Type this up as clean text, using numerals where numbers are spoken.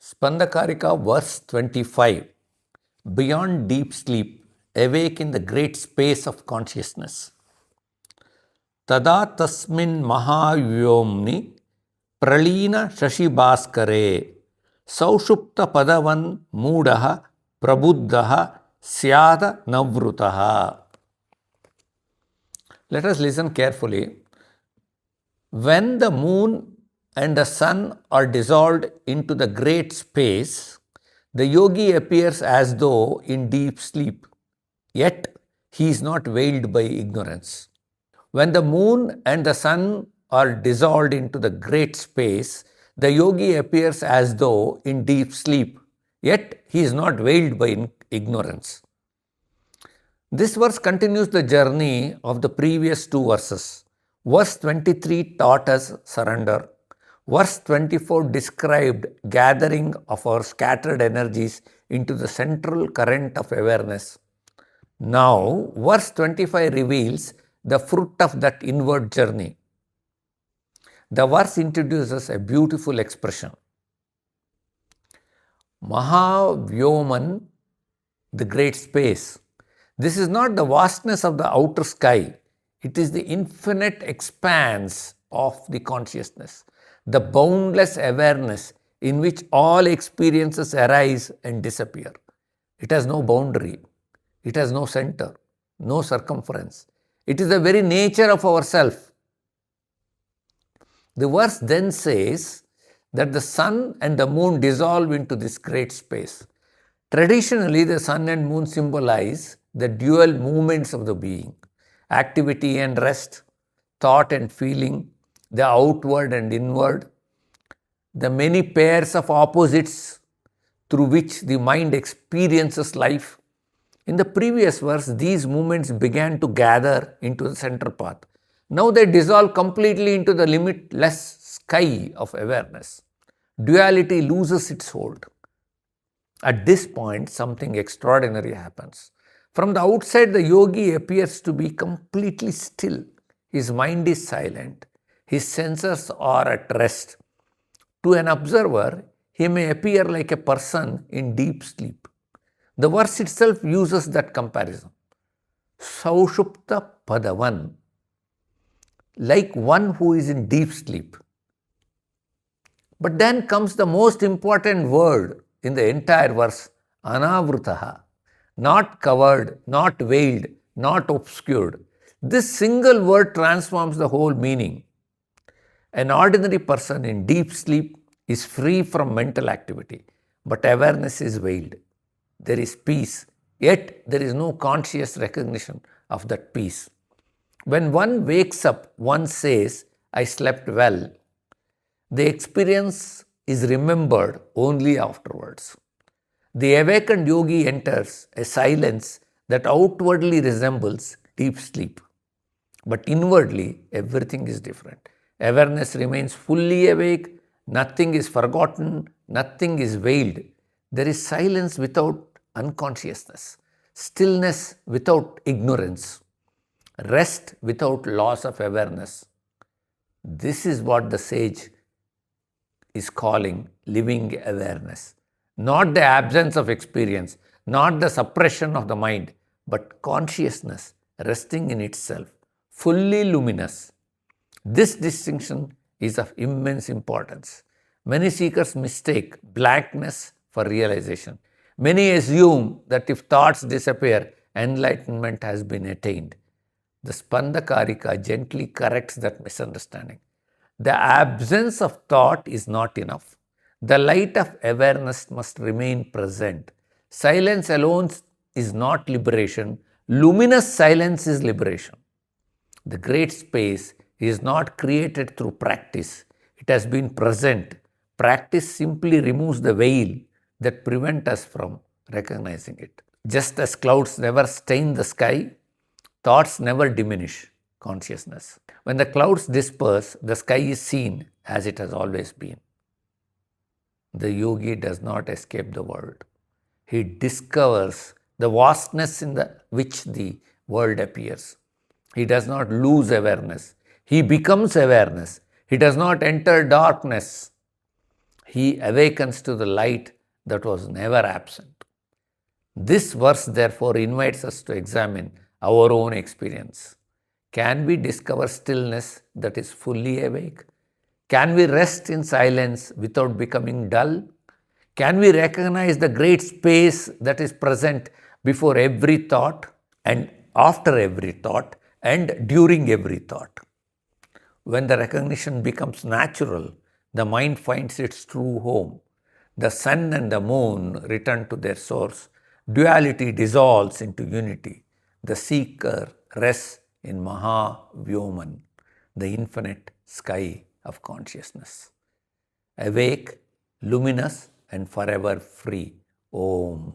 Spanda Karika Verse 25. Beyond deep sleep, awake in the great space of consciousness. Tada tasmin Mahavyomni pralina shashibhaskare saushupta padavan moodaha prabuddhaha syada navrutaha. Let us listen carefully. When the moon and the sun are dissolved into the great space, the yogi appears as though in deep sleep, yet he is not veiled by ignorance. When the moon and the sun are dissolved into the great space, the yogi appears as though in deep sleep, yet he is not veiled by ignorance. This verse continues the journey of the previous two verses. Verse 23 taught us surrender. Verse 24 described gathering of our scattered energies into the central current of awareness. Now, verse 25 reveals the fruit of that inward journey. The verse introduces a beautiful expression. Mahavyoman, the great space. This is not the vastness of the outer sky. It is the infinite expanse of the consciousness, the boundless awareness in which all experiences arise and disappear. It has no boundary. It has no center, no circumference. It is the very nature of our self. The verse then says that the sun and the moon dissolve into this great space. Traditionally, the sun and moon symbolize the dual movements of the being, activity and rest, thought and feeling, the outward and inward, the many pairs of opposites through which the mind experiences life. In the previous verse, these movements began to gather into the center path. Now they dissolve completely into the limitless sky of awareness. Duality loses its hold. At this point, something extraordinary happens. From the outside, the yogi appears to be completely still. His mind is silent. His senses are at rest. To an observer, he may appear like a person in deep sleep. The verse itself uses that comparison. Saushupta padavan, like one who is in deep sleep. But then comes the most important word in the entire verse, Anavritah. Not covered, not veiled, not obscured. This single word transforms the whole meaning. An ordinary person in deep sleep is free from mental activity, but awareness is veiled. There is peace, yet there is no conscious recognition of that peace. When one wakes up, one says, I slept well. The experience is remembered only afterwards. The awakened yogi enters a silence that outwardly resembles deep sleep. But inwardly, everything is different. Awareness remains fully awake, nothing is forgotten, nothing is veiled. There is silence without unconsciousness, stillness without ignorance, rest without loss of awareness. This is what the sage is calling living awareness. Not the absence of experience, not the suppression of the mind, but consciousness resting in itself, fully luminous. This distinction is of immense importance. Many seekers mistake blankness for realization. Many assume that if thoughts disappear, enlightenment has been attained. The Spanda Karika gently corrects that misunderstanding. The absence of thought is not enough. The light of awareness must remain present. Silence alone is not liberation. Luminous silence is liberation. The great space is not created through practice. It has been present. Practice simply removes the veil that prevents us from recognizing it. Just as clouds never stain the sky, thoughts never diminish consciousness. When the clouds disperse, the sky is seen as it has always been. The yogi does not escape the world. He discovers the vastness in which the world appears. He does not lose awareness. He becomes awareness. He does not enter darkness. He awakens to the light that was never absent. This verse therefore invites us to examine our own experience. Can we discover stillness that is fully awake? Can we rest in silence without becoming dull? Can we recognize the great space that is present before every thought and after every thought and during every thought? When the recognition becomes natural, the mind finds its true home. The sun and the moon return to their source. Duality dissolves into unity. The seeker rests in Mahavyoman, the infinite sky of consciousness. Awake, luminous, and forever free. Om.